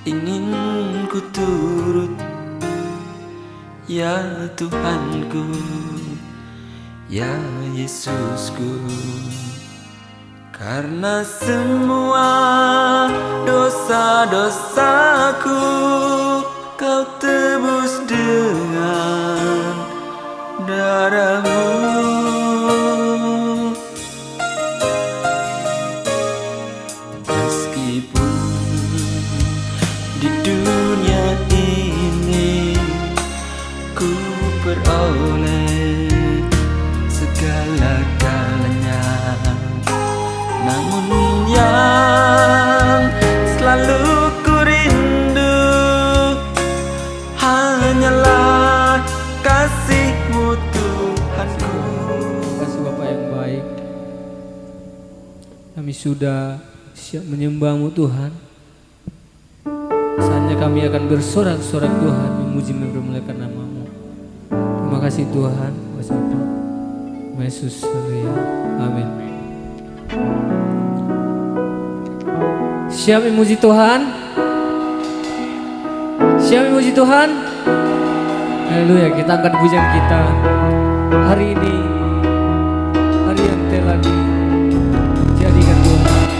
ingin ku turut, ya Tuhanku, ya Yesusku. Karena semua dosa-dosaku Kau tebus dengan darah-Mu. Meskipun di dunia ini ku peroleh segala-galanya, namun yang selalu ku rindu hanyalah kasih-Mu Tuhanku. Terima kasih Bapak yang baik. Kami sudah siap menyembah-Mu Tuhan. Saatnya kami akan bersorak-sorak Tuhan, memuji mempermuliakan nama-Mu. Terima kasih Tuhan, kuasa Bapa. Yesus, haleluya. Amin. Siap memuji Tuhan? Siap memuji Tuhan? Haleluya, kita angkat pujian kita hari ini, hari yang telah dijadikan Tuhan.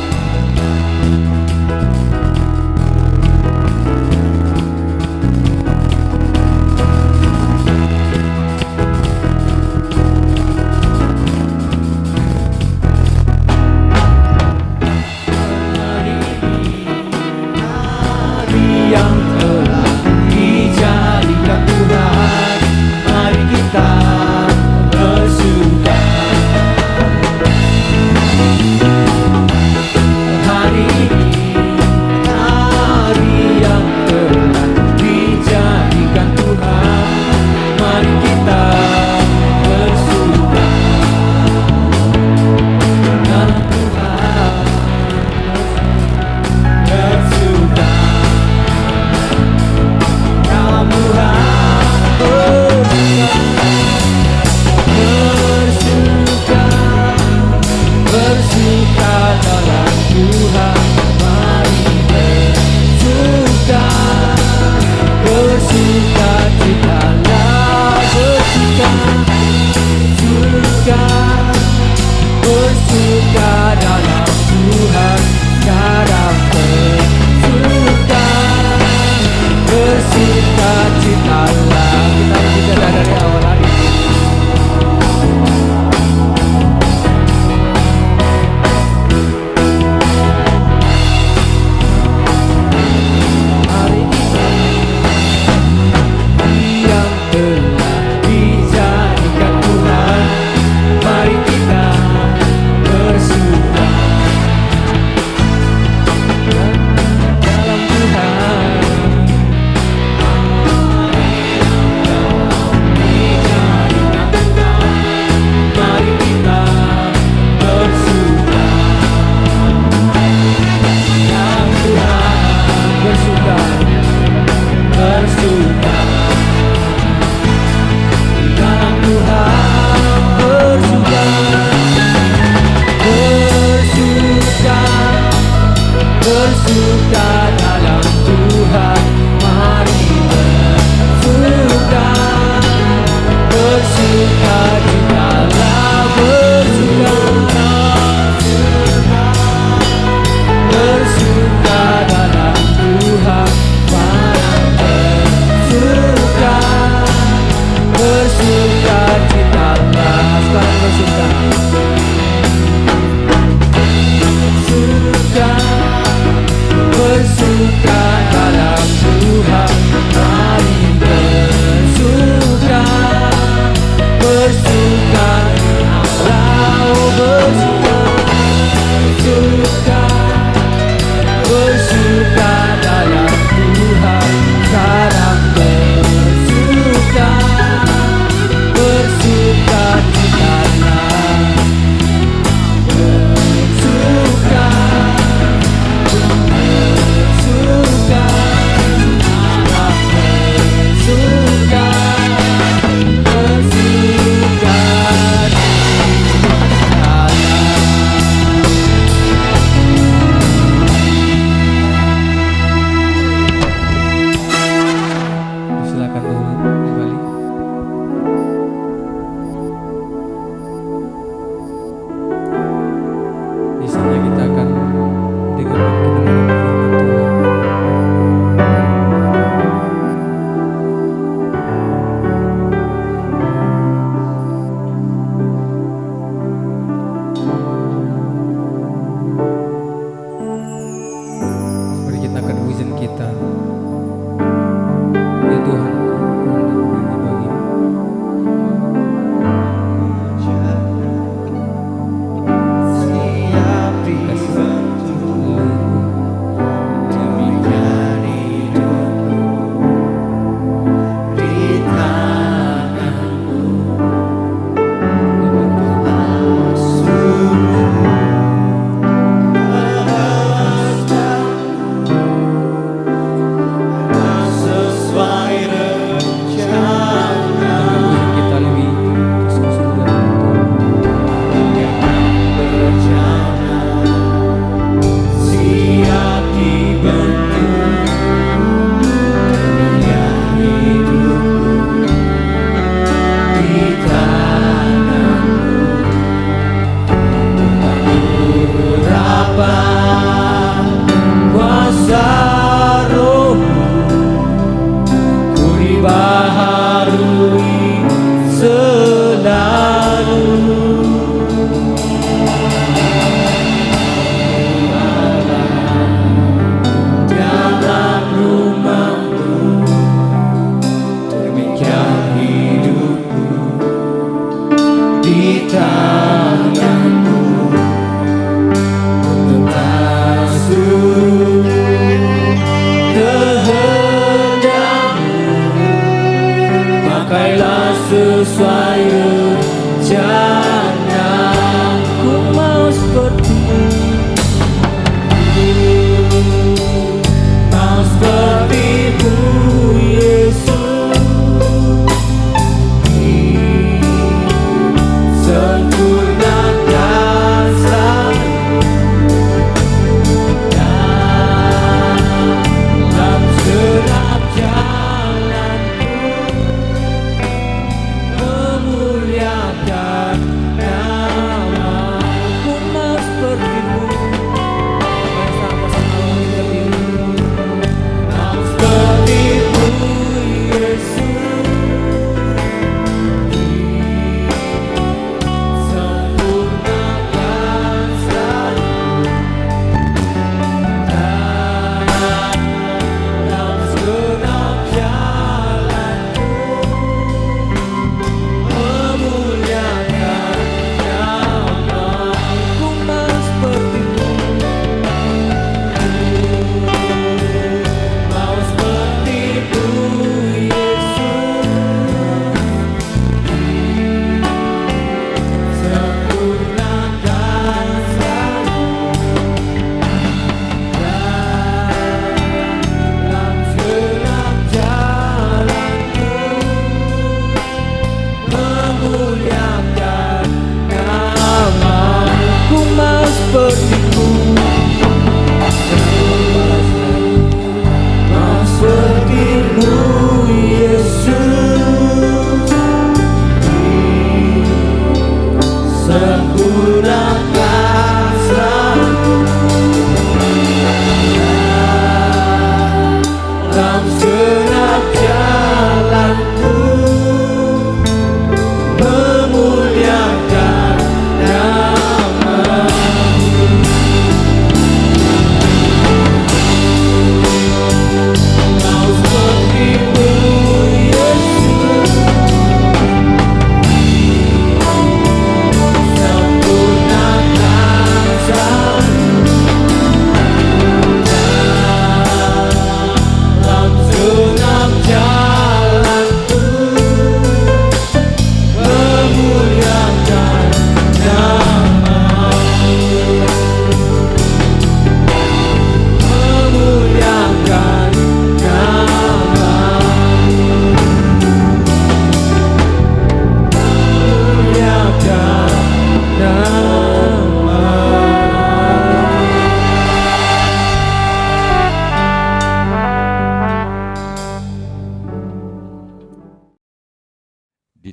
Yang telah dijadikan Tuhan, mari kita bersuka.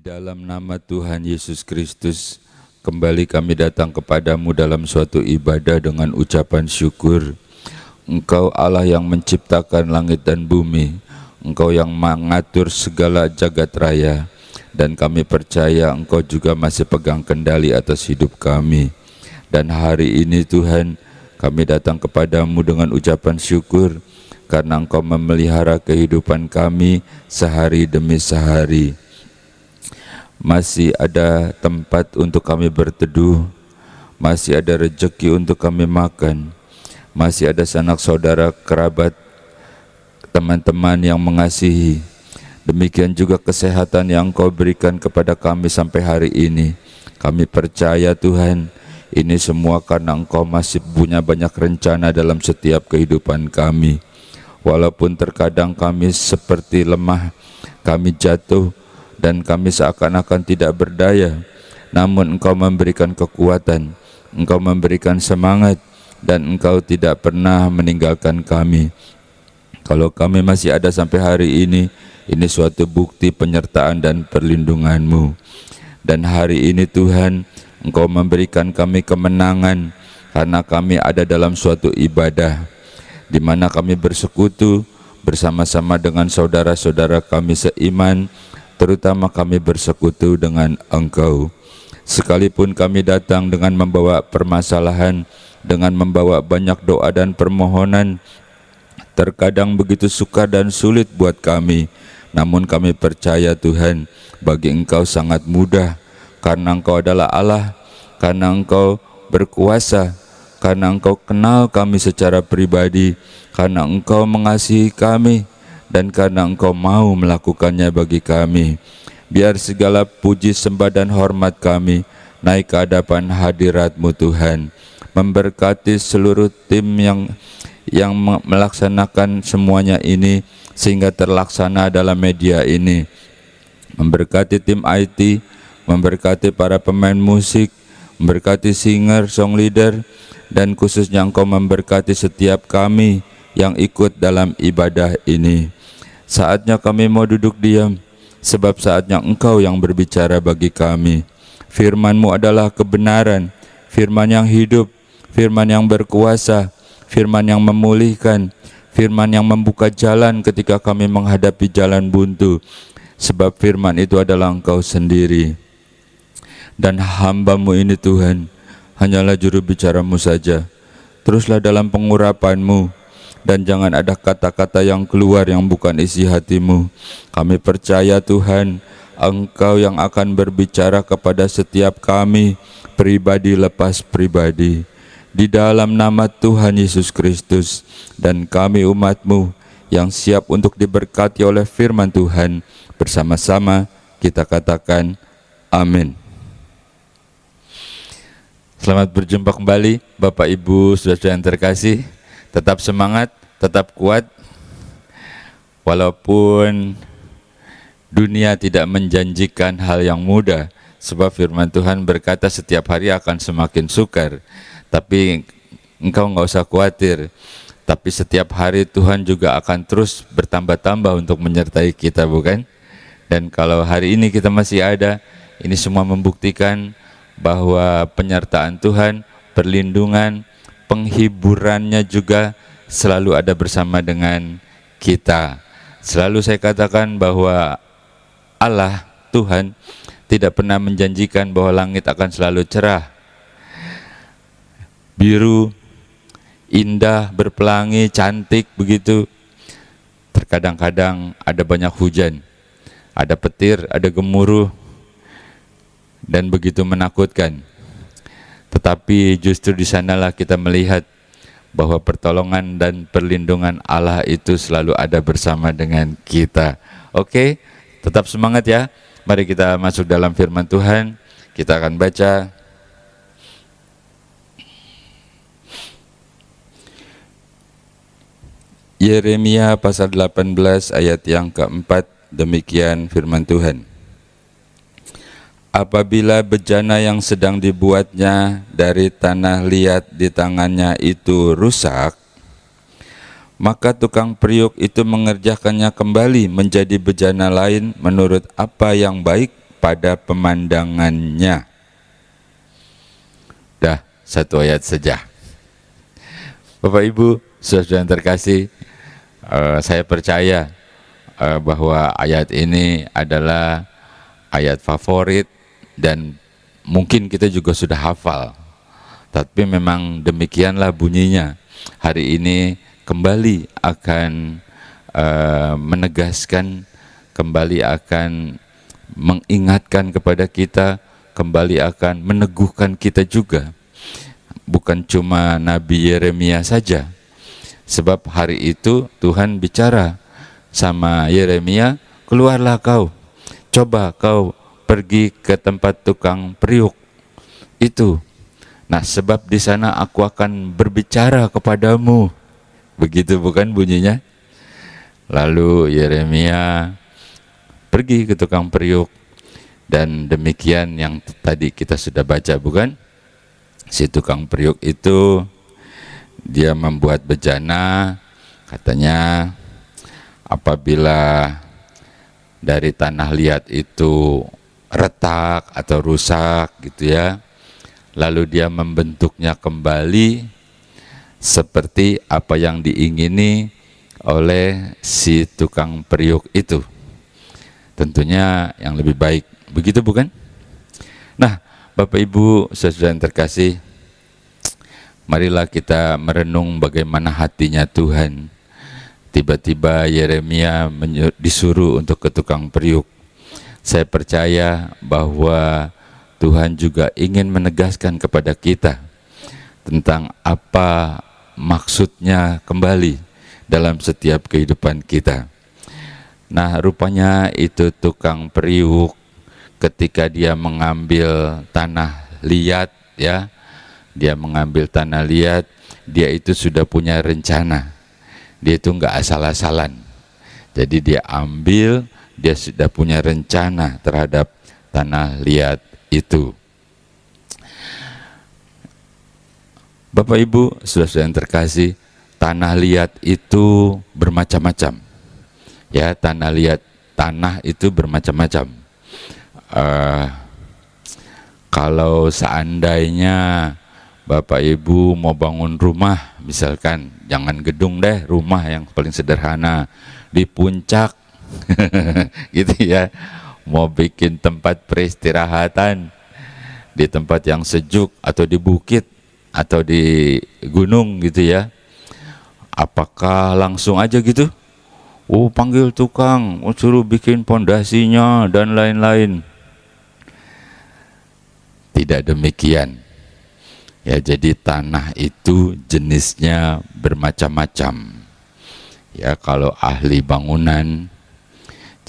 dalam nama Tuhan Yesus Kristus, kembali kami datang kepadamu dalam suatu ibadah dengan ucapan syukur. Engkau Allah yang menciptakan langit dan bumi, Engkau yang mengatur segala jagat raya, dan kami percaya Engkau juga masih pegang kendali atas hidup kami. Dan hari ini Tuhan, kami datang kepadamu dengan ucapan syukur, karena Engkau memelihara kehidupan kami sehari demi sehari. Masih ada tempat untuk kami berteduh, masih ada rezeki untuk kami makan, masih ada sanak saudara, kerabat, teman-teman yang mengasihi. Demikian juga kesehatan yang Engkau berikan kepada kami sampai hari ini. Kami percaya Tuhan, ini semua karena Engkau masih punya banyak rencana dalam setiap kehidupan kami. Walaupun terkadang kami seperti lemah, kami jatuh, dan kami seakan-akan tidak berdaya, namun Engkau memberikan kekuatan, Engkau memberikan semangat, dan Engkau tidak pernah meninggalkan kami. Kalau kami masih ada sampai hari ini suatu bukti penyertaan dan perlindungan-Mu. Dan hari ini Tuhan, Engkau memberikan kami kemenangan, karena kami ada dalam suatu ibadah, di mana kami bersekutu bersama-sama dengan saudara-saudara kami seiman, terutama kami bersekutu dengan Engkau. Sekalipun kami datang dengan membawa permasalahan, dengan membawa banyak doa dan permohonan, terkadang begitu sukar dan sulit buat kami. Namun kami percaya Tuhan, bagi Engkau sangat mudah, karena Engkau adalah Allah, karena Engkau berkuasa, karena Engkau kenal kami secara pribadi, karena Engkau mengasihi kami, dan karena Engkau mau melakukannya bagi kami. Biar segala puji, sembah, dan hormat kami naik ke hadapan hadirat-Mu Tuhan. Memberkati seluruh tim yang melaksanakan semuanya ini, sehingga terlaksana dalam media ini. Memberkati tim IT, memberkati para pemain musik, memberkati singer, song leader, dan khususnya Engkau memberkati setiap kami yang ikut dalam ibadah ini. Saatnya kami mau duduk diam, sebab saatnya Engkau yang berbicara bagi kami. Firman-Mu adalah kebenaran, firman yang hidup, firman yang berkuasa, firman yang memulihkan, firman yang membuka jalan ketika kami menghadapi jalan buntu. Sebab firman itu adalah Engkau sendiri. Dan hamba-Mu ini Tuhan, hanyalah juru bicara-Mu saja. Teruslah dalam pengurapan-Mu, dan jangan ada kata-kata yang keluar yang bukan isi hati-Mu. Kami percaya Tuhan, Engkau yang akan berbicara kepada setiap kami, pribadi lepas pribadi, di dalam nama Tuhan Yesus Kristus. Dan kami umat-Mu yang siap untuk diberkati oleh firman Tuhan, bersama-sama kita katakan amin. Selamat berjumpa kembali Bapak Ibu saudara-saudara yang terkasih. Tetap semangat, tetap kuat, walaupun dunia tidak menjanjikan hal yang mudah, sebab firman Tuhan berkata setiap hari akan semakin sukar. Tapi engkau nggak usah khawatir, tapi setiap hari Tuhan juga akan terus bertambah-tambah untuk menyertai kita, bukan? Dan kalau hari ini kita masih ada, ini semua membuktikan bahwa penyertaan Tuhan, perlindungan, penghiburannya juga selalu ada bersama dengan kita. Selalu saya katakan bahwa Allah, Tuhan, tidak pernah menjanjikan bahwa langit akan selalu cerah, biru, indah, berpelangi, cantik begitu. Terkadang-kadang ada banyak hujan, ada petir, ada gemuruh, dan begitu menakutkan. Tetapi justru di sanalah kita melihat bahwa pertolongan dan perlindungan Allah itu selalu ada bersama dengan kita. Oke, tetap semangat ya. Mari kita masuk dalam firman Tuhan. Kita akan baca Yeremia pasal 18 ayat yang keempat. Demikian firman Tuhan. Apabila bejana yang sedang dibuatnya dari tanah liat di tangannya itu rusak, maka tukang periuk itu mengerjakannya kembali menjadi bejana lain menurut apa yang baik pada pemandangannya. Dah, satu ayat saja. Bapak Ibu, saudara yang terkasih, saya percaya bahwa ayat ini adalah ayat favorit dan mungkin kita juga sudah hafal. Tapi memang demikianlah bunyinya. Hari ini kembali akan menegaskan, kembali akan mengingatkan kepada kita, kembali akan meneguhkan kita juga. Bukan cuma Nabi Yeremia saja. Sebab hari itu Tuhan bicara sama Yeremia, keluarlah kau, coba kau pergi ke tempat tukang periuk itu. Nah, sebab di sana aku akan berbicara kepadamu. Begitu bukan bunyinya? Lalu Yeremia pergi ke tukang periuk, dan demikian yang tadi kita sudah baca, bukan? Si tukang periuk itu dia membuat bejana, katanya apabila dari tanah liat itu retak atau rusak gitu ya, lalu dia membentuknya kembali seperti apa yang diingini oleh si tukang periuk itu. Tentunya yang lebih baik, begitu bukan? Nah, Bapak Ibu, saudara yang terkasih, marilah kita merenung bagaimana hatinya Tuhan. Tiba-tiba Yeremia disuruh untuk ke tukang periuk. Saya percaya bahwa Tuhan juga ingin menegaskan kepada kita tentang apa maksudnya kembali dalam setiap kehidupan kita. Nah, rupanya itu tukang periuk ketika dia mengambil tanah liat ya, dia mengambil tanah liat, dia itu sudah punya rencana. Dia itu enggak asal-asalan. Jadi dia ambil, dia sudah punya rencana terhadap tanah liat itu. Bapak Ibu, saudara-saudara yang terkasih, tanah liat itu bermacam-macam. Ya, tanah liat, tanah itu bermacam-macam. Kalau seandainya Bapak Ibu mau bangun rumah, misalkan jangan gedung deh, rumah yang paling sederhana di puncak gitu ya, mau bikin tempat peristirahatan di tempat yang sejuk atau di bukit atau di gunung gitu ya, apakah langsung aja gitu? Oh, panggil tukang, suruh bikin pondasinya dan lain-lain. Tidak demikian. Ya, jadi tanah itu jenisnya bermacam-macam. Ya, kalau ahli bangunan,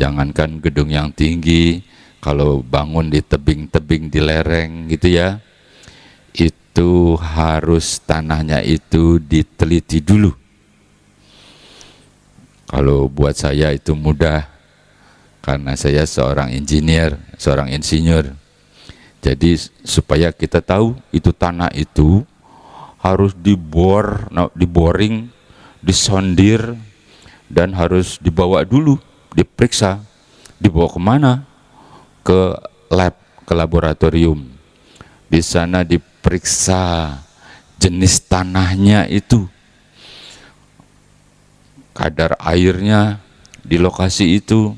jangankan gedung yang tinggi, kalau bangun di tebing-tebing di lereng gitu ya, itu harus tanahnya itu diteliti dulu. Kalau buat saya itu mudah, karena saya seorang insinyur. Jadi supaya kita tahu itu tanah itu harus diboring, disondir, dan harus dibawa dulu, diperiksa. Dibawa kemana? Ke lab, ke laboratorium. Di sana diperiksa jenis tanahnya itu, kadar airnya di lokasi itu,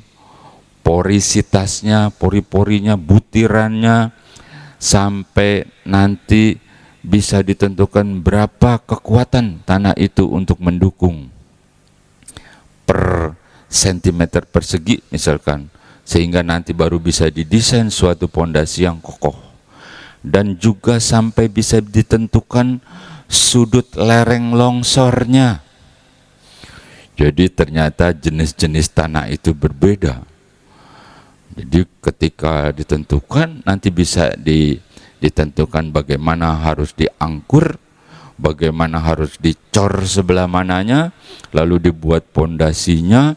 porositasnya, pori-porinya, butirannya, sampai nanti bisa ditentukan berapa kekuatan tanah itu untuk mendukung per sentimeter persegi misalkan, sehingga nanti baru bisa didesain suatu pondasi yang kokoh. Dan juga sampai bisa ditentukan sudut lereng longsornya. Jadi ternyata jenis-jenis tanah itu berbeda. Jadi ketika ditentukan, nanti bisa ditentukan bagaimana harus diangkur, bagaimana harus dicor sebelah mananya, lalu dibuat pondasinya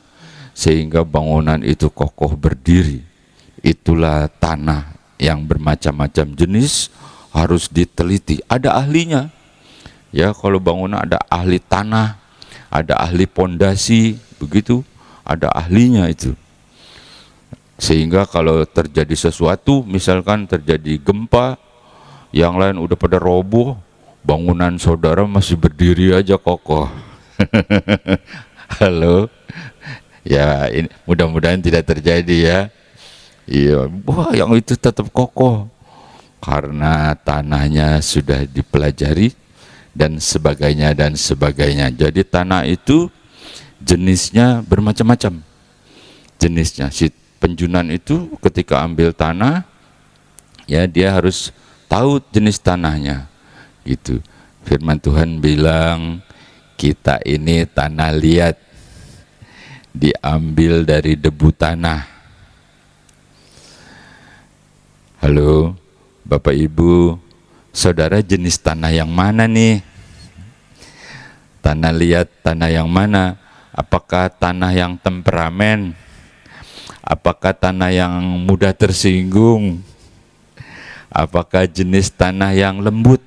sehingga bangunan itu kokoh berdiri. Itulah tanah yang bermacam-macam jenis, harus diteliti. Ada ahlinya. Ya, kalau bangunan ada ahli tanah, ada ahli pondasi, begitu, ada ahlinya itu. Sehingga kalau terjadi sesuatu, misalkan terjadi gempa, yang lain udah pada roboh, bangunan saudara masih berdiri aja kokoh. Halo, ya ini mudah-mudahan tidak terjadi ya. Iya, wah yang itu tetap kokoh karena tanahnya sudah dipelajari dan sebagainya dan sebagainya. Jadi tanah itu jenisnya bermacam-macam. Jenisnya si penjunan itu ketika ambil tanah, ya dia harus tahu jenis tanahnya. Gitu. Firman Tuhan bilang kita ini tanah liat, diambil dari debu tanah. Halo, Bapak Ibu, saudara jenis tanah yang mana nih? Tanah liat, tanah yang mana? Apakah tanah yang temperamen? Apakah tanah yang mudah tersinggung? Apakah jenis tanah yang lembut?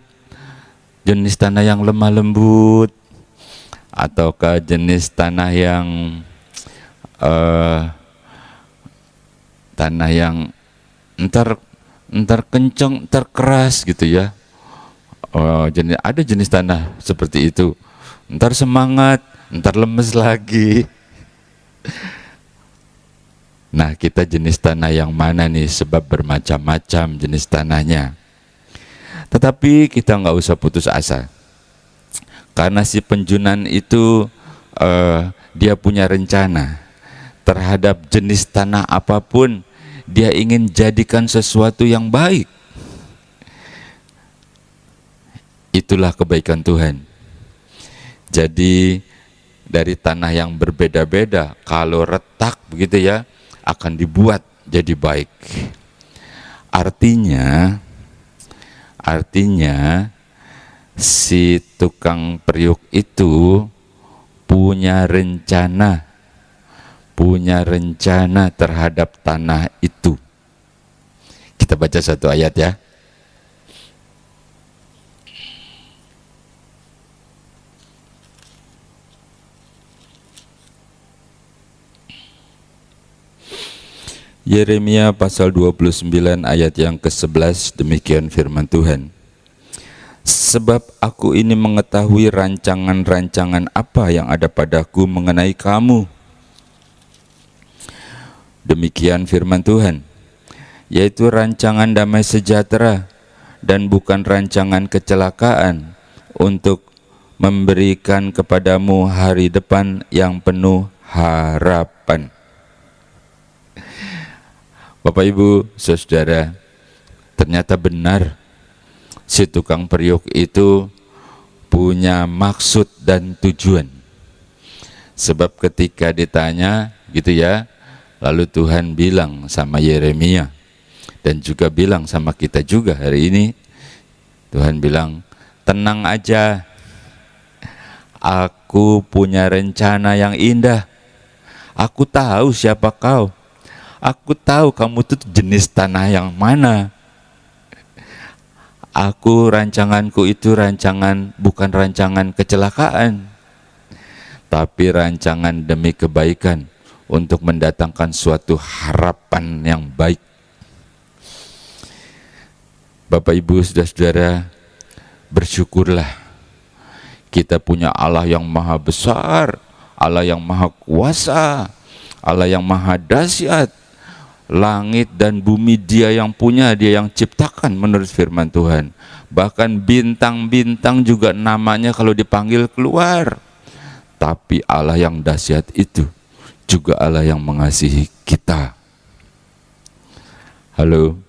Jenis tanah yang lemah lembut? Ataukah jenis tanah yang entar kenceng, entar keras gitu ya. Ada jenis tanah seperti itu. Entar semangat, entar lemes lagi. Nah, kita jenis tanah yang mana nih? Sebab bermacam-macam jenis tanahnya. Tetapi kita nggak usah putus asa. Karena si penjunan itu dia punya rencana terhadap jenis tanah apapun. Dia ingin jadikan sesuatu yang baik. Itulah kebaikan Tuhan. Jadi dari tanah yang berbeda-beda, kalau retak begitu ya, akan dibuat jadi baik. Artinya si tukang periuk itu punya rencana terhadap tanah itu. Kita baca satu ayat ya. Yeremia pasal 29 ayat yang ke-11, demikian firman Tuhan. Sebab aku ini mengetahui rancangan-rancangan apa yang ada padaku mengenai kamu. Demikian firman Tuhan, yaitu rancangan damai sejahtera dan bukan rancangan kecelakaan, untuk memberikan kepadamu hari depan yang penuh harapan. Bapak Ibu, saudara, ternyata benar si tukang periuk itu punya maksud dan tujuan. Sebab ketika ditanya gitu ya, lalu Tuhan bilang sama Yeremia dan juga bilang sama kita juga hari ini, Tuhan bilang, tenang aja, aku punya rencana yang indah. Aku tahu siapa kau. Aku tahu kamu itu jenis tanah yang mana. Rancanganku itu bukan rancangan kecelakaan, tapi rancangan demi kebaikan, untuk mendatangkan suatu harapan yang baik. Bapak Ibu saudara-saudara, bersyukurlah kita punya Allah yang maha besar, Allah yang maha kuasa, Allah yang maha dahsyat. Langit dan bumi Dia yang punya, Dia yang ciptakan menurut firman Tuhan. Bahkan bintang-bintang juga namanya kalau dipanggil keluar. Tapi Allah yang dahsyat itu juga Allah yang mengasihi kita. Halo,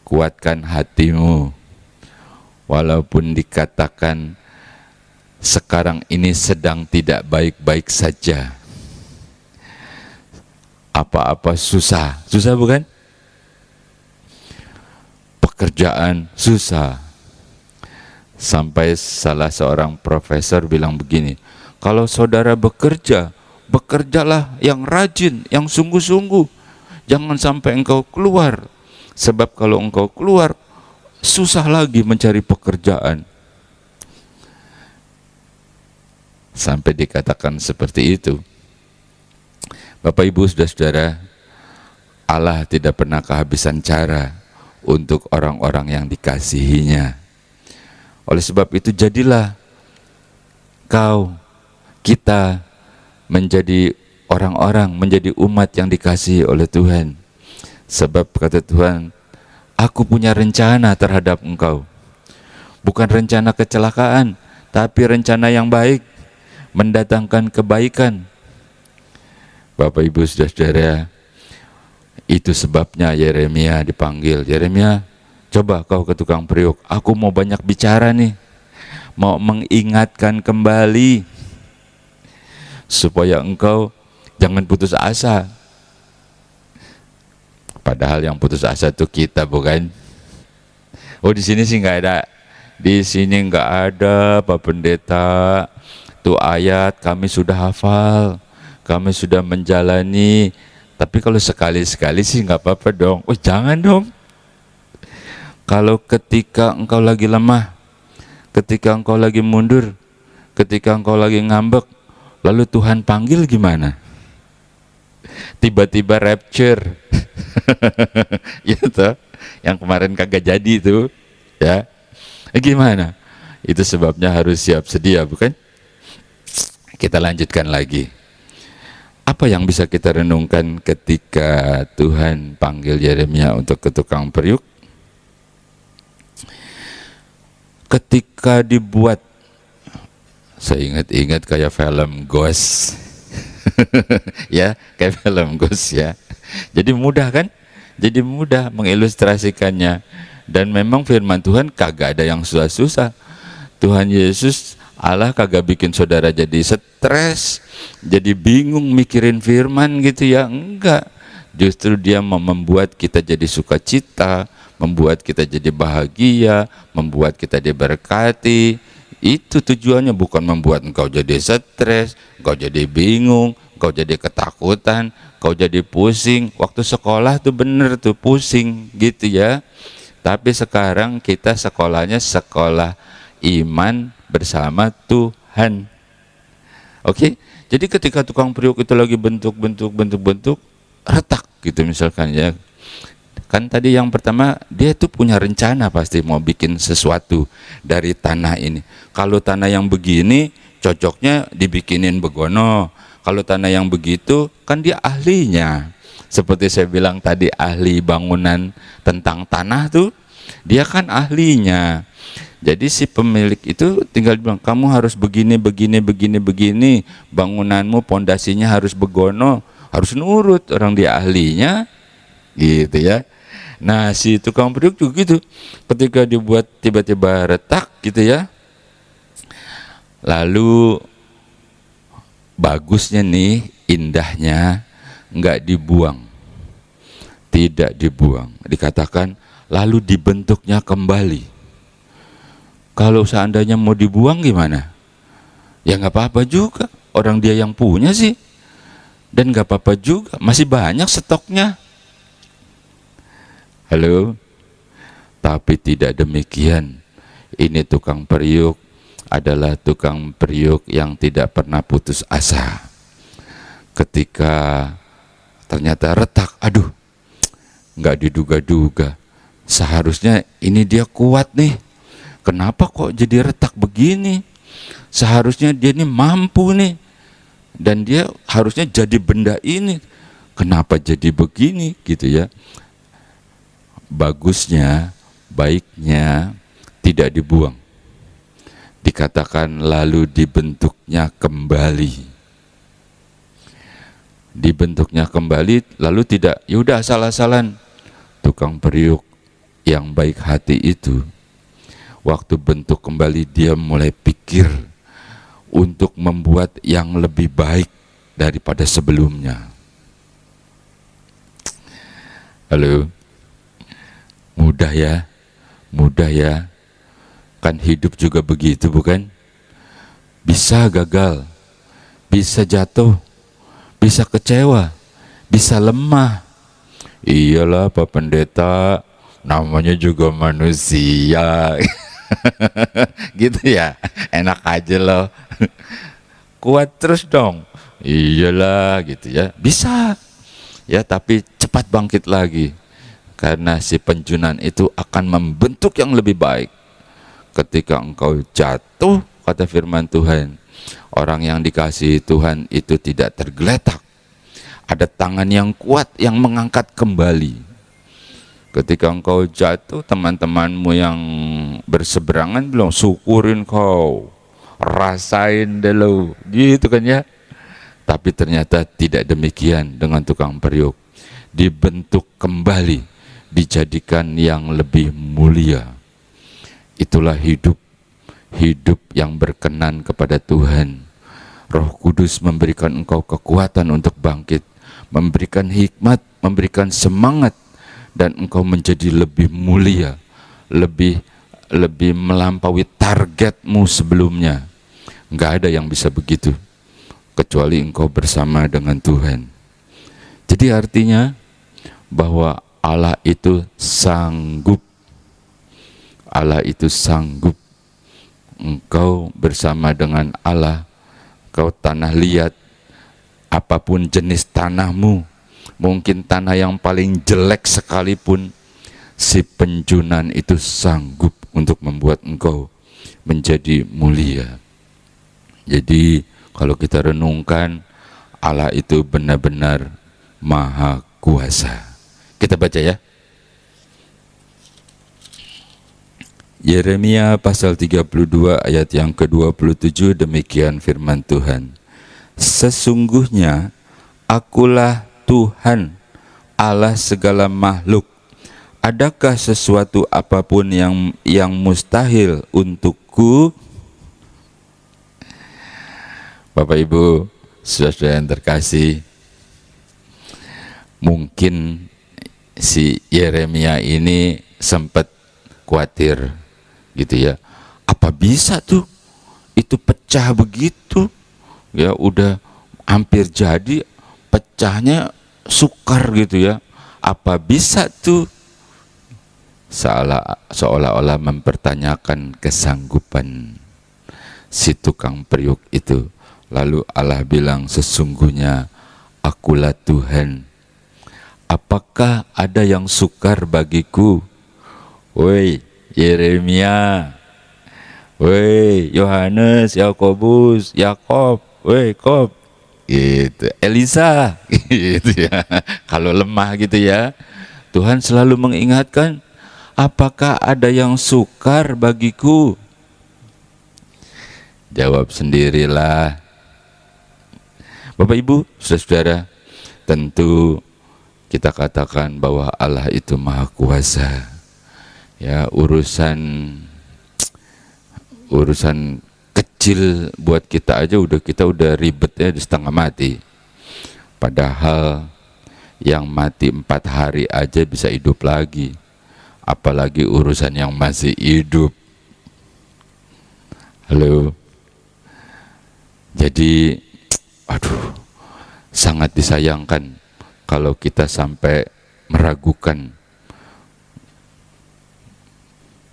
kuatkan hatimu. Walaupun dikatakan sekarang ini sedang tidak baik-baik saja. Apa-apa susah bukan? Pekerjaan susah. Sampai salah seorang profesor bilang begini, kalau saudara bekerja, bekerjalah yang rajin, yang sungguh-sungguh. Jangan sampai engkau keluar. Sebab kalau engkau keluar, susah lagi mencari pekerjaan. Sampai dikatakan seperti itu. Bapak Ibu saudara-saudara, Allah tidak pernah kehabisan cara untuk orang-orang yang dikasihinya. Oleh sebab itu jadilah kita menjadi orang-orang, menjadi umat yang dikasihi oleh Tuhan. Sebab kata Tuhan, aku punya rencana terhadap engkau. Bukan rencana kecelakaan, tapi rencana yang baik, mendatangkan kebaikan. Bapak Ibu Saudara, itu sebabnya Yeremia dipanggil. Yeremia, coba kau ke tukang periuk, aku mau banyak bicara nih, mau mengingatkan kembali supaya engkau jangan putus asa. Padahal yang putus asa itu kita, bukan? Oh, di sini sih nggak ada. Di sini nggak ada, Pak Pendeta. Tuh ayat kami sudah hafal, kami sudah menjalani. Tapi kalau sekali-sekali sih nggak apa-apa dong. Oh, jangan dong. Kalau ketika engkau lagi lemah, ketika engkau lagi mundur, ketika engkau lagi ngambek, lalu Tuhan panggil gimana? Tiba-tiba rapture. Ya toh, yang kemarin kagak jadi itu, ya. Gimana? Itu sebabnya harus siap sedia, bukan? Kita lanjutkan lagi. Apa yang bisa kita renungkan ketika Tuhan panggil Yeremia untuk ke tukang periuk? Ketika dibuat, saya ingat-ingat kayak film Ghost. Ya, kayak film Ghost ya. Jadi mudah kan? Jadi mudah mengilustrasikannya. Dan memang firman Tuhan kagak ada yang susah-susah. Tuhan Yesus Allah kagak bikin saudara jadi stres, jadi bingung mikirin firman gitu ya, enggak. Justru dia mau membuat kita jadi sukacita, membuat kita jadi bahagia, membuat kita diberkati. Itu tujuannya, bukan membuat engkau jadi stres, engkau jadi bingung, engkau jadi ketakutan, engkau jadi pusing. Waktu sekolah tuh bener tuh pusing gitu ya. Tapi sekarang kita sekolahnya sekolah iman bersama Tuhan. Oke, jadi ketika tukang periuk itu lagi bentuk retak gitu misalkan ya. Kan tadi yang pertama dia tuh punya rencana pasti mau bikin sesuatu dari tanah ini. Kalau tanah yang begini cocoknya dibikinin begono. Kalau tanah yang begitu kan dia ahlinya. Seperti saya bilang tadi, ahli bangunan tentang tanah tuh, dia kan ahlinya. Jadi si pemilik itu tinggal bilang, kamu harus begini, bangunanmu pondasinya harus begono, harus nurut, orang dia ahlinya, gitu ya. Nah si tukang periuk juga gitu, ketika dibuat tiba-tiba retak gitu ya, lalu bagusnya nih, indahnya, nggak dibuang, tidak dibuang, dikatakan lalu dibentuknya kembali. Kalau seandainya mau dibuang gimana? Ya nggak apa-apa juga, orang dia yang punya sih, dan nggak apa-apa juga, masih banyak stoknya. Halo, tapi tidak demikian. Ini tukang periuk adalah tukang periuk yang tidak pernah putus asa. Ketika ternyata retak, aduh, nggak diduga-duga. Seharusnya ini dia kuat nih, kenapa kok jadi retak begini? Seharusnya dia ini mampu nih, dan dia harusnya jadi benda ini, kenapa jadi begini gitu ya. Bagusnya, baiknya tidak dibuang, dikatakan lalu dibentuknya kembali. Dibentuknya kembali, lalu tidak, yaudah asal-asalan. Tukang periuk yang baik hati itu, waktu bentuk kembali dia mulai pikir untuk membuat yang lebih baik daripada sebelumnya. Halo, mudah ya, kan hidup juga begitu bukan? Bisa gagal, bisa jatuh, bisa kecewa, bisa lemah. Iyalah Pak Pendeta, namanya juga manusia. Gitu ya, enak aja loh. Kuat terus dong. Iyalah gitu ya, bisa ya, tapi cepat bangkit lagi. Karena si penjunan itu akan membentuk yang lebih baik. Ketika engkau jatuh, kata firman Tuhan, orang yang dikasihi Tuhan itu tidak tergeletak. Ada tangan yang kuat yang mengangkat kembali. Ketika engkau jatuh, teman-temanmu yang berseberangan bilang, syukurin kau, rasain dulu, gitu kan ya. Tapi ternyata tidak demikian dengan tukang periuk. Dibentuk kembali, dijadikan yang lebih mulia. Itulah hidup yang berkenan kepada Tuhan. Roh Kudus memberikan engkau kekuatan untuk bangkit, memberikan hikmat, memberikan semangat, dan engkau menjadi lebih mulia, lebih melampaui targetmu sebelumnya. Enggak ada yang bisa begitu kecuali engkau bersama dengan Tuhan. Jadi artinya bahwa Allah itu sanggup. Allah itu sanggup. Engkau bersama dengan Allah, kau tanah liat, apapun jenis tanahmu, mungkin tanah yang paling jelek sekalipun, si penjunan itu sanggup untuk membuat engkau menjadi mulia. Jadi kalau kita renungkan, Allah itu benar-benar maha kuasa. Kita baca ya. Yeremia pasal 32 ayat yang ke-27, demikian firman Tuhan. Sesungguhnya akulah Tuhan, Allah segala makhluk. Adakah sesuatu apapun yang mustahil untukku? Bapak Ibu, saudara yang terkasih, mungkin si Yeremia ini sempat khawatir gitu ya. Apa bisa tuh itu pecah begitu? Ya udah hampir jadi, pecahnya sukar gitu ya. Apa bisa tuh? Seolah-olah mempertanyakan kesanggupan si tukang periuk itu. Lalu Allah bilang, sesungguhnya akulah Tuhan. Apakah ada yang sukar bagiku? Woi Yeremia, woi Yohanes, Yakobus, Yakob, woi Kob, gitu. Elisa, gitu ya. Kalau lemah gitu ya, Tuhan selalu mengingatkan, apakah ada yang sukar bagiku? Jawab sendirilah. Bapak Ibu, saudara, tentu kita katakan bahwa Allah itu maha kuasa. Ya, urusan kecil buat kita aja kita udah ribetnya di setengah mati. Padahal yang mati 4 hari aja bisa hidup lagi. Apalagi urusan yang masih hidup. Halo. Jadi sangat disayangkan kalau kita sampai meragukan.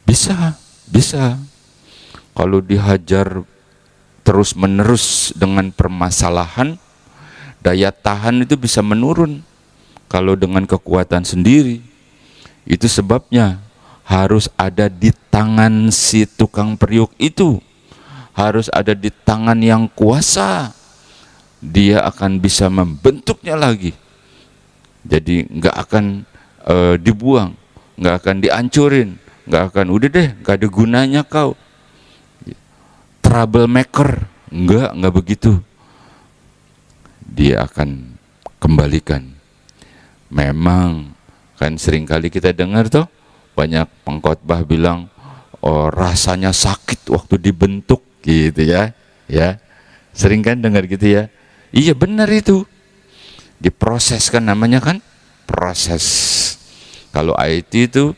Bisa. Kalau dihajar terus-menerus dengan permasalahan, daya tahan itu bisa menurun. Kalau dengan kekuatan sendiri, itu sebabnya harus ada di tangan si tukang periuk itu. Harus ada di tangan yang kuasa. Dia akan bisa membentuknya lagi. Jadi nggak akan dibuang, nggak akan dihancurin, nggak akan udah deh, nggak ada gunanya kau. Troublemaker, nggak begitu. Dia akan kembalikan. Memang kan seringkali kita dengar tuh banyak pengkhotbah bilang, oh rasanya sakit waktu dibentuk gitu ya. Sering kan dengar gitu ya. Iya benar itu. Diproses kan namanya kan proses. Kalau IT itu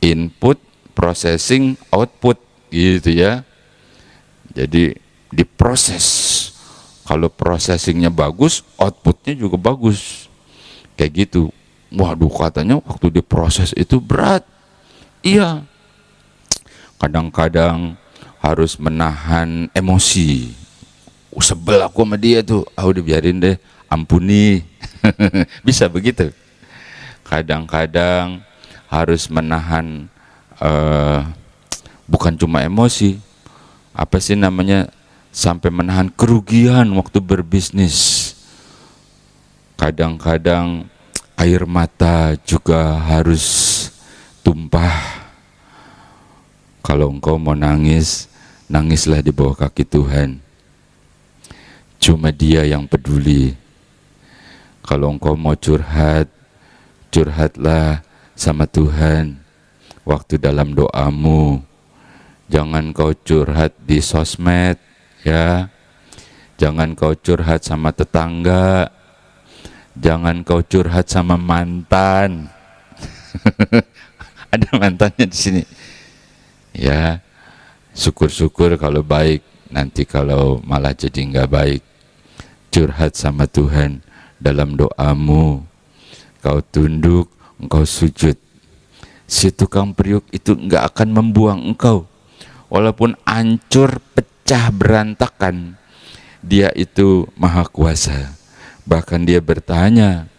input, processing, output gitu ya. Jadi diproses. Kalau processingnya bagus, outputnya juga bagus. Kayak gitu. Waduh, katanya waktu diproses itu berat. Iya. Kadang-kadang harus menahan emosi. sebel aku sama dia tuh, udah biarin deh, ampuni. Bisa begitu. Kadang-kadang harus menahan, bukan cuma emosi, apa sih namanya, sampai menahan kerugian waktu berbisnis. Kadang-kadang air mata juga harus tumpah. Kalau engkau mau nangis, nangislah di bawah kaki Tuhan. Cuma Dia yang peduli. Kalau engkau mau curhat, curhatlah sama Tuhan waktu dalam doamu. Jangan kau curhat di sosmed, ya. Jangan kau curhat sama tetangga. Jangan kau curhat sama mantan. Ada mantannya di sini. Ya, syukur-syukur kalau baik. Nanti kalau malah jadi nggak baik, curhat sama Tuhan dalam doamu. Kau tunduk, engkau sujud. Si tukang periuk itu nggak akan membuang engkau. Walaupun hancur, pecah, berantakan, Dia itu maha kuasa. Bahkan Dia bertanya,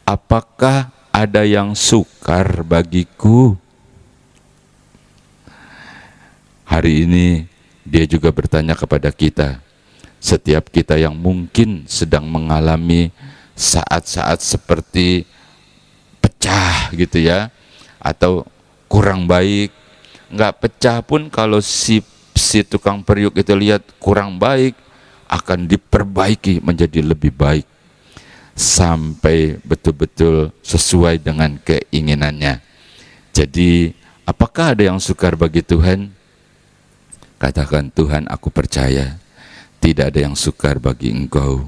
apakah ada yang sukar bagiku? Hari ini Dia juga bertanya kepada kita. Setiap kita yang mungkin sedang mengalami saat-saat seperti pecah gitu ya, atau kurang baik. Nggak pecah pun kalau si tukang periuk itu lihat kurang baik, akan diperbaiki menjadi lebih baik sampai betul-betul sesuai dengan keinginannya. Jadi apakah ada yang sukar bagi Tuhan? Katakan, Tuhan, aku percaya tidak ada yang sukar bagi Engkau.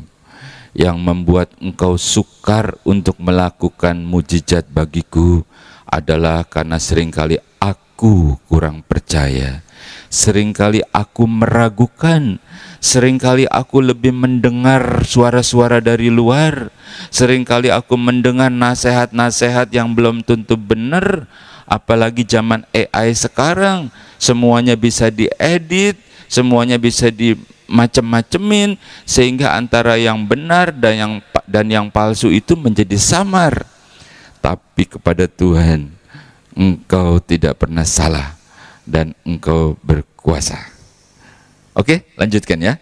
Yang membuat Engkau sukar untuk melakukan mujizat bagiku adalah karena seringkali aku kurang percaya. Seringkali aku meragukan. Seringkali aku lebih mendengar suara-suara dari luar. Seringkali aku mendengar nasihat-nasihat yang belum tentu benar. Apalagi zaman AI sekarang, semuanya bisa diedit, semuanya bisa dimacem-macemin, sehingga antara yang benar dan yang palsu itu menjadi samar. Tapi kepada Tuhan, Engkau tidak pernah salah dan Engkau berkuasa. Oke, lanjutkan ya.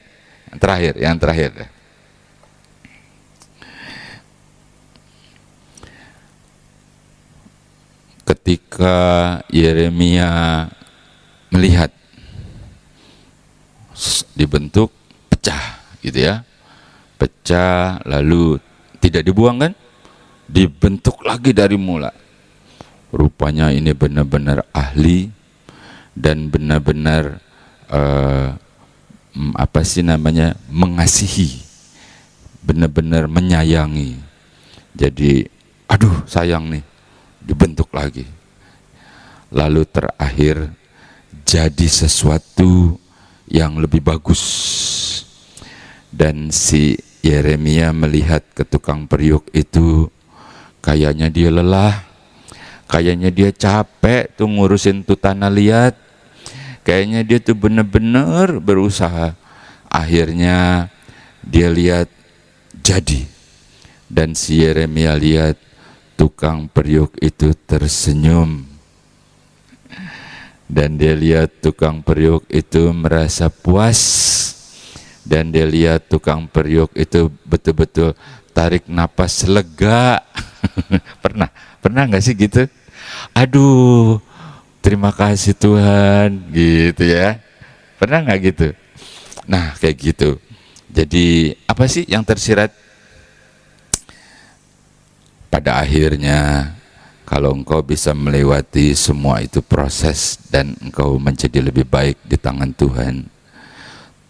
Yang terakhir. Ketika Yeremia melihat dibentuk pecah gitu ya, pecah lalu tidak dibuang kan, dibentuk lagi dari mula. Rupanya ini benar-benar ahli dan benar-benar mengasihi, benar-benar menyayangi. Jadi aduh sayang nih, dibentuk lagi. Lalu terakhir jadi sesuatu yang lebih bagus. Dan si Yeremia melihat ke tukang periuk itu, kayaknya dia lelah, kayaknya dia capek tuh ngurusin tuh tanah liat, kayaknya dia tuh bener-bener berusaha. Akhirnya dia lihat jadi, dan si Yeremia lihat tukang periuk itu tersenyum. Dan dia lihat tukang periuk itu merasa puas. Dan dia lihat tukang periuk itu betul-betul tarik napas lega. Pernah nggak sih gitu? Aduh, terima kasih Tuhan, gitu ya. Pernah nggak gitu? Nah, kayak gitu. Jadi apa sih yang tersirat? Pada akhirnya, kalau engkau bisa melewati semua itu proses dan engkau menjadi lebih baik di tangan Tuhan,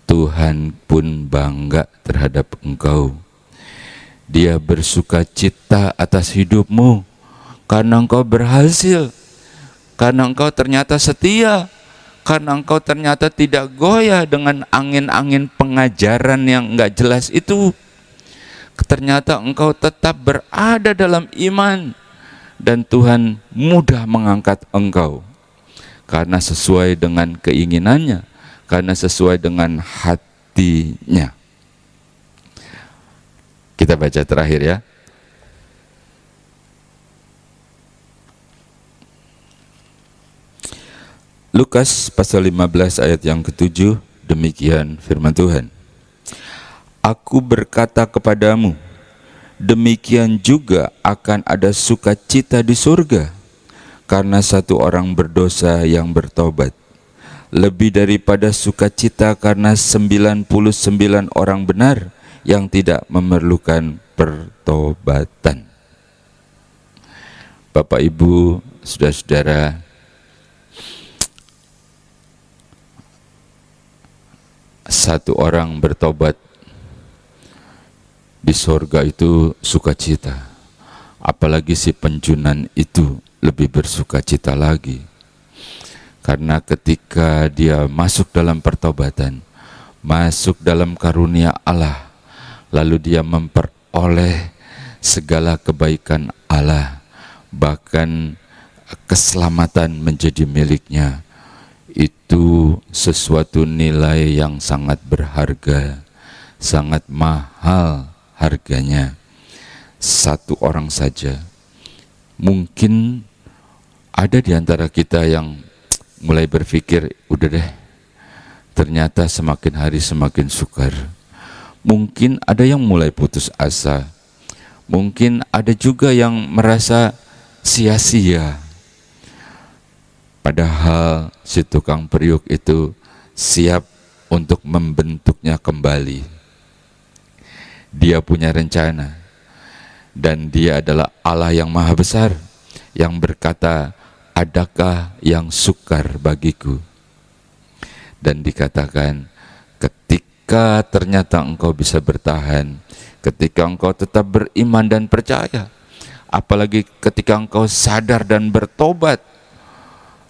Tuhan pun bangga terhadap engkau. Dia bersuka cita atas hidupmu karena engkau berhasil, karena engkau ternyata setia, karena engkau ternyata tidak goyah dengan angin-angin pengajaran yang enggak jelas itu. Ternyata engkau tetap berada dalam iman. Dan Tuhan mudah mengangkat engkau karena sesuai dengan keinginannya, karena sesuai dengan hatinya. Kita baca terakhir ya. Lukas pasal 15 ayat yang ke-7, demikian firman Tuhan. Aku berkata kepadamu, demikian juga akan ada sukacita di surga karena satu orang berdosa yang bertobat, lebih daripada sukacita karena 99 orang benar yang tidak memerlukan pertobatan. Bapak, Ibu, saudara-saudara, satu orang bertobat di sorga itu sukacita. Apalagi si penjunan itu lebih bersukacita lagi. Karena ketika dia masuk dalam pertobatan, masuk dalam karunia Allah, lalu dia memperoleh segala kebaikan Allah, bahkan keselamatan menjadi miliknya. Itu sesuatu nilai yang sangat berharga, sangat mahal harganya. Satu orang saja. Mungkin ada di antara kita yang mulai berpikir, udah deh, ternyata semakin hari semakin sukar. Mungkin ada yang mulai putus asa. Mungkin ada juga yang merasa sia-sia. Padahal si tukang periuk itu siap untuk membentuknya kembali. Dia punya rencana. Dan dia adalah Allah yang maha besar, yang berkata, adakah yang sukar bagiku? Dan dikatakan, ketika ternyata engkau bisa bertahan, ketika engkau tetap beriman dan percaya, apalagi ketika engkau sadar dan bertobat,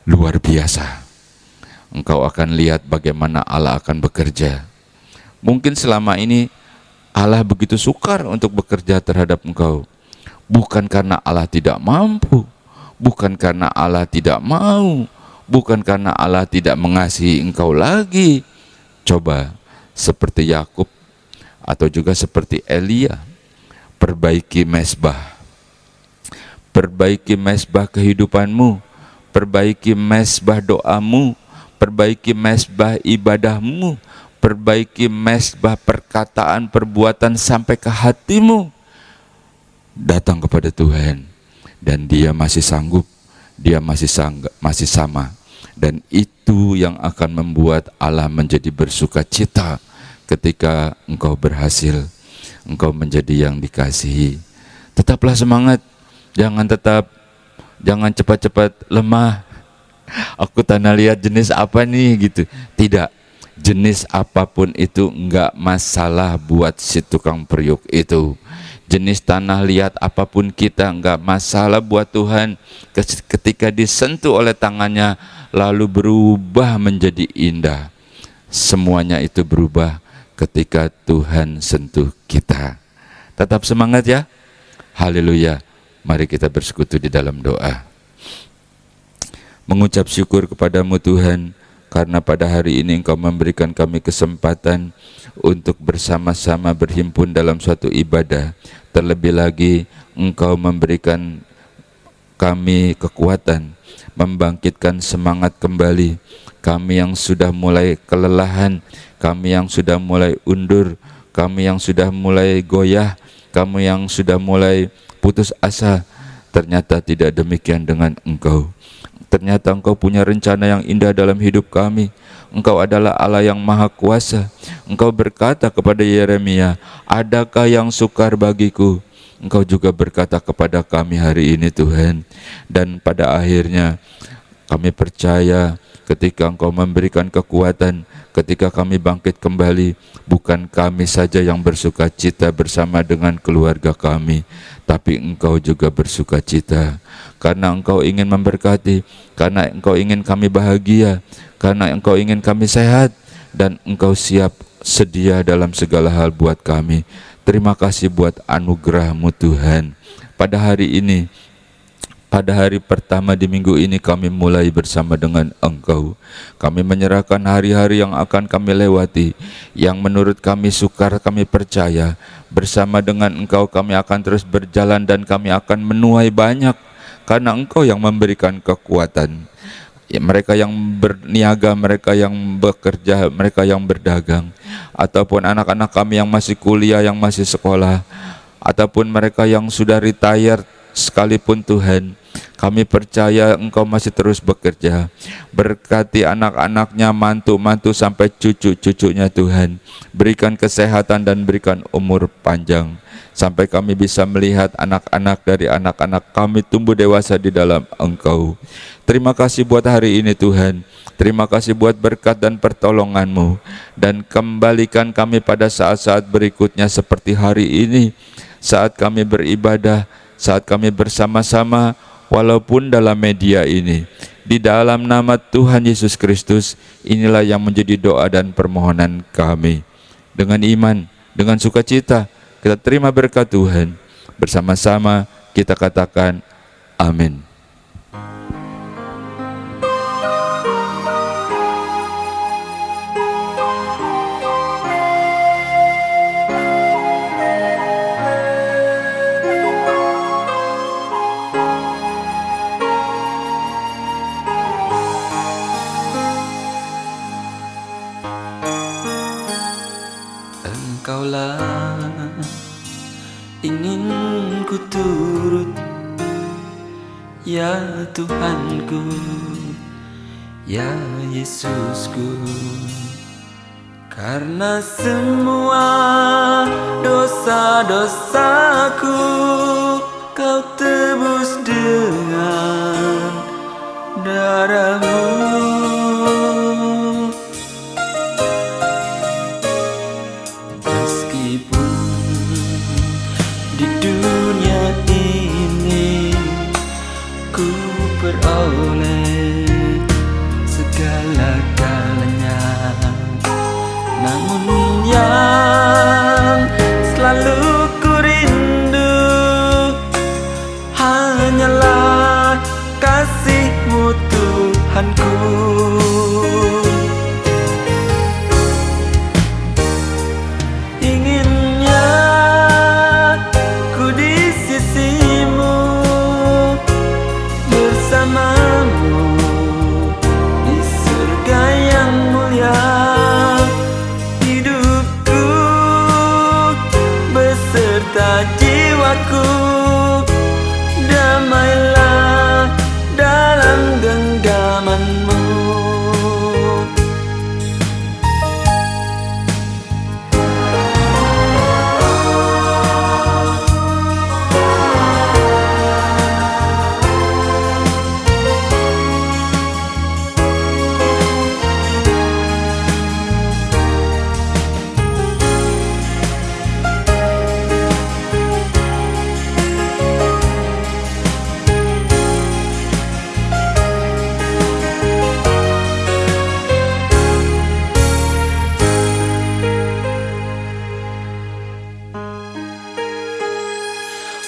luar biasa. Engkau akan lihat bagaimana Allah akan bekerja. Mungkin selama ini Allah begitu sukar untuk bekerja terhadap engkau. Bukan karena Allah tidak mampu, bukan karena Allah tidak mau, bukan karena Allah tidak mengasihi engkau lagi. Coba seperti Yakub atau juga seperti Elia, perbaiki mezbah. Perbaiki mezbah kehidupanmu. Perbaiki mezbah doamu, perbaiki mezbah ibadahmu, perbaiki mezbah perkataan, perbuatan sampai ke hatimu. Datang kepada Tuhan, dan Dia masih sanggup, Dia masih sama. Dan itu yang akan membuat Allah menjadi bersukacita ketika engkau berhasil, engkau menjadi yang dikasihi. Tetaplah semangat, jangan cepat-cepat lemah. Aku tanah liat jenis apa nih gitu. Tidak, jenis apapun itu enggak masalah buat si tukang periuk itu. Jenis tanah liat apapun kita enggak masalah buat Tuhan. Ketika disentuh oleh tangannya lalu berubah menjadi indah. Semuanya itu berubah ketika Tuhan sentuh kita. Tetap semangat ya. Haleluya. Mari kita bersekutu di dalam doa. Mengucap syukur kepadamu Tuhan, karena pada hari ini Engkau memberikan kami kesempatan untuk bersama-sama berhimpun dalam suatu ibadah. Terlebih lagi Engkau memberikan kami kekuatan, membangkitkan semangat kembali. Kami yang sudah mulai kelelahan, kami yang sudah mulai undur, kami yang sudah mulai goyah, kami yang sudah mulai putus asa. Ternyata tidak demikian dengan Engkau. Ternyata Engkau punya rencana yang indah dalam hidup kami. Engkau adalah Allah yang maha kuasa. Engkau berkata kepada Yeremia, adakah yang sukar bagiku? Engkau juga berkata kepada kami hari ini Tuhan. Dan pada akhirnya kami percaya ketika Engkau memberikan kekuatan, ketika kami bangkit kembali, bukan kami saja yang bersuka cita bersama dengan keluarga kami, tapi Engkau juga bersuka cita. Karena Engkau ingin memberkati, karena Engkau ingin kami bahagia, karena Engkau ingin kami sehat, dan Engkau siap sedia dalam segala hal buat kami. Terima kasih buat anugerah-Mu Tuhan. Pada hari ini, pada hari pertama di minggu ini kami mulai bersama dengan Engkau. Kami menyerahkan hari-hari yang akan kami lewati, yang menurut kami sukar kami percaya Bersama dengan Engkau kami akan terus berjalan dan kami akan menuai banyak, karena Engkau yang memberikan kekuatan. Ya, mereka yang berniaga, mereka yang bekerja, mereka yang berdagang, ataupun anak-anak kami yang masih kuliah, yang masih sekolah, ataupun mereka yang sudah retire sekalipun Tuhan, kami percaya Engkau masih terus bekerja. Berkati anak-anaknya, mantu-mantu sampai cucu-cucunya Tuhan. Berikan kesehatan dan berikan umur panjang, sampai kami bisa melihat anak-anak dari anak-anak kami tumbuh dewasa di dalam Engkau. Terima kasih buat hari ini Tuhan. Terima kasih buat berkat dan pertolongan-Mu. Dan kembalikan kami pada saat-saat berikutnya seperti hari ini, saat kami beribadah, saat kami bersama-sama, walaupun dalam media ini. Di dalam nama Tuhan Yesus Kristus, inilah yang menjadi doa dan permohonan kami. Dengan iman, dengan sukacita, kita terima berkat Tuhan. Bersama-sama kita katakan amin. Engkaulah ingin ku turut, ya Tuhanku, ya Yesusku. Karena semua dosa-dosaku Kau tebus dengan darah-Mu. Meskipun di dunia ini ku peroleh segala-galanya, namun yang selalu ku rindu hanyalah kasih-Mu Tuhanku. Inginnya ku di sisi-Mu, bersama-Mu di surga yang mulia. Hidupku beserta jiwaku, damailah dalam genggaman-Mu.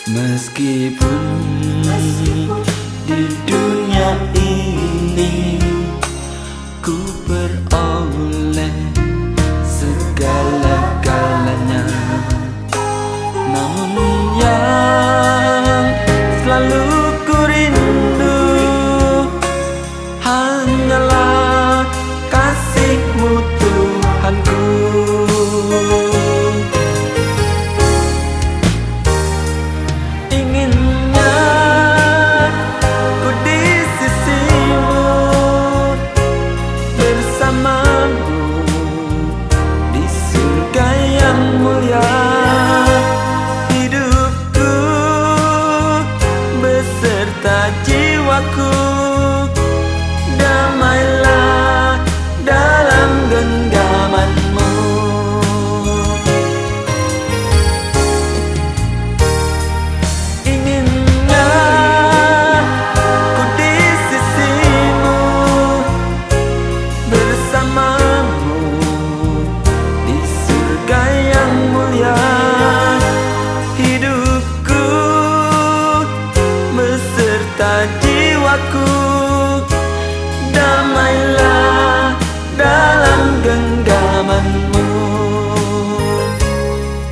Meskipun di dunia ini ku peroleh segala-galanya, namun yang selalu ku rindu hanyalah kasih-Mu Tuhanku. Jiwaku, damailah dalam genggaman-Mu. Inginnya ku di sisi-Mu, bersama-Mu di surga yang mulia. Hidupku beserta jiwaku, damailah dalam genggaman-Mu.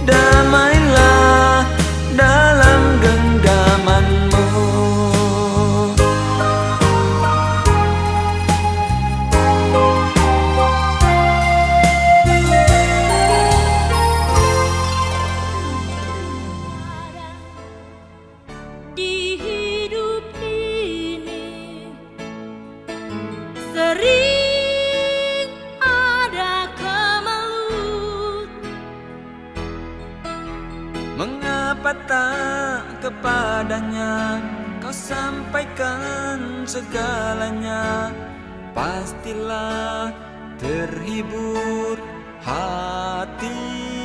Damailah kepadanya, kau sampaikan segalanya, pastilah terhibur hati.